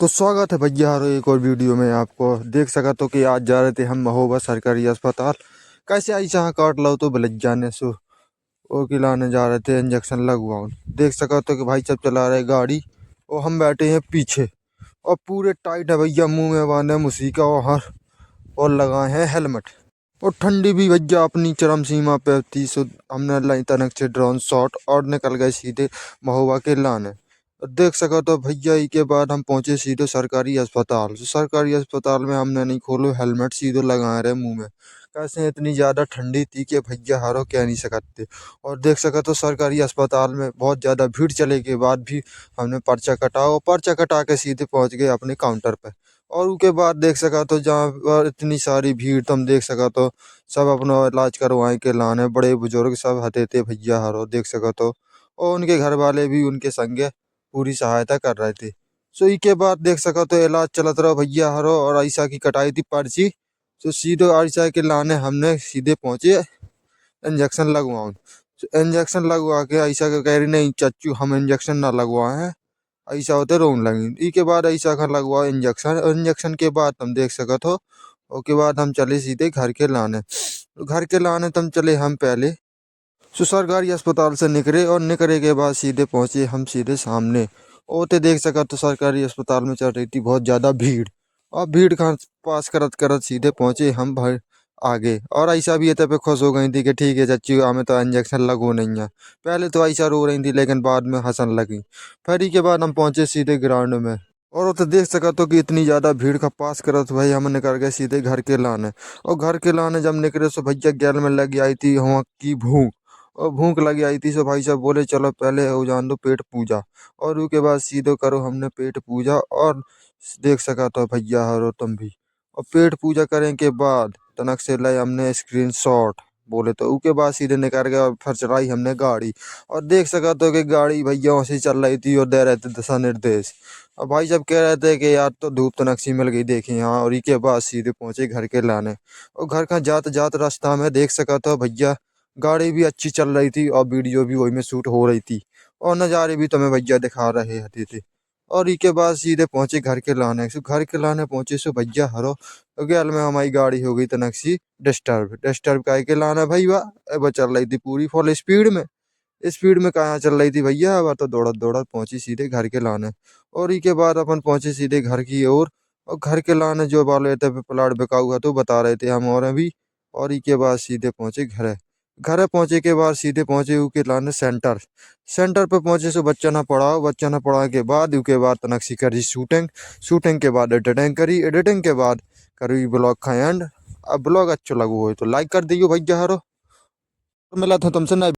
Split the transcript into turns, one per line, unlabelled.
तो स्वागत है भैया हरो एक और वीडियो में। आपको देख सका तो कि आज जा रहे थे हम महोबा सरकारी अस्पताल। कैसे आई चाह काट लो तो बलज जाने सो ओ खिलाने जा रहे थे, इंजेक्शन लगवाओ। देख सका तो कि भाई सब चला रहे गाड़ी और हम बैठे हैं पीछे और पूरे टाइट है भैया, मुंह में बांधे मुसीका और और लगाए हैं हेलमेट। और ठंडी भी भैया अपनी चरम सीमा पे थी, सो हमने लाई तनक से ड्रोन शॉट और निकल गए सीधे महोबा के लाने। और देख सका तो भैया ई के बाद हम पहुंचे सीधे सरकारी अस्पताल। सरकारी अस्पताल में हमने नहीं खोलो हेलमेट, सीधे लगाए रहे मुंह में। कैसे इतनी ज़्यादा ठंडी थी कि भैया हारो कह नहीं सकते। और देख सका तो सरकारी अस्पताल में बहुत ज़्यादा भीड़ चले के बाद भी हमने पर्चा कटा और पर्चा कटा के सीधे पहुंच गए अपने काउंटर पर। और उसके बाद देख सका तो जहाँ पर इतनी सारी भीड़ तुम देख सका तो सब अपना इलाज करवाए के लाने, बड़े बुजुर्ग सब हते थे भैया हारो देख सका तो। और उनके घर वाले भी उनके संगे पूरी सहायता कर रहे थे। सो के बाद देख सका तो इलाज चलत रहा भैया हरो और ऐसा की कटाई थी पर्ची। तो सीधे ऐसा के लाने हमने सीधे पहुंचे इंजेक्शन लगवाऊं। इंजेक्शन लगवा के ऐसा के कह रही नहीं चच्चू हम इंजेक्शन ना लगवाए हैं, ऐसा होते रोन लगी। के बाद ऐसा कर लगवा इंजेक्शन। इंजेक्शन के बाद तुम देख सकत हो उसके बाद हम चले सीधे घर के लाने। तो घर के लाने तुम चले हम पहले सरकारी अस्पताल से निकले और निकले के बाद सीधे पहुंचे हम सीधे सामने। ओते देख सका तो सरकारी अस्पताल में चल रही थी बहुत ज़्यादा भीड़। और भीड़ का पास करत करत सीधे पहुंचे हम भाई आगे। और ऐसा भी इतने पे खुश हो गई थी कि ठीक है चाची हमें तो इंजेक्शन लगो नहीं है। पहले तो ऐसा रो रही थी लेकिन बाद में हंसन लगी। फिर के बाद हम पहुंचे सीधे ग्राउंड में। और वो तो देख सका तो कि इतनी ज़्यादा भीड़ का पास करत भाई हम निकल गए सीधे घर के लाने। और घर के लाने जब निकले तो भैया गैल में लगी आई थी वहाँ की भूख। और भूख लगी आई थी, सो भाई साहब बोले चलो पहले हो जान दो पेट पूजा। और उसके बाद सीधे करो हमने पेट पूजा। और देख सका तो भैया हरो तुम भी। और पेट पूजा करने के बाद तनक से लाई हमने स्क्रीन शॉट बोले तो उसके बाद सीधे निकल गया और फिर चलाई हमने गाड़ी। और देख सका तो कि गाड़ी भैया वैसे चल रही थी और दे रहे थे दिशा निर्देश। और भाई साहब कह रहे थे कि यार तो धूप तो नक्शी मिल गई देखी यहाँ। और इसके बाद सीधे पहुंचे घर के लाने। और घर का जात जात रास्ता में देख सका तो भैया गाड़ी भी अच्छी चल रही थी और वीडियो भी वही में शूट हो रही थी। और नज़ारे भी तुम्हें भैया दिखा रहे थे। और इसके बाद सीधे पहुंचे घर के लाने। सो घर के लाने पहुंचे सो भैया हरो गैल में हमारी गाड़ी हो गई तनक डिस्टर्ब डिस्टर्ब कह के लाना भाई वाह अब चल रही थी पूरी फुल स्पीड में। स्पीड में कहाँ चल रही थी भैया, अब तो दौड़त दौड़त पहुंची सीधे घर के लाने। और इसके बाद अपन पहुंचे सीधे घर की ओर। और घर के लाने जो वाले थे प्लाट बिका हुआ तो बता रहे थे हम और अभी। और इसके बाद सीधे पहुंचे घर। घर पहुंचे के बाद सीधे पहुंचे के लाने सेंटर। सेंटर पे पहुंचे सो बच्चा ना पढ़ाओ, बच्चा ना पढ़ा के बाद उसके बाद तनक्सी करी शूटिंग। शूटिंग के बाद एडिटिंग करी, एडिटिंग के बाद करी ब्लॉग का एंड। अब ब्लॉग अच्छा लगो हो तो लाइक कर दियो भैया हरो। मिला था तुमसे ना।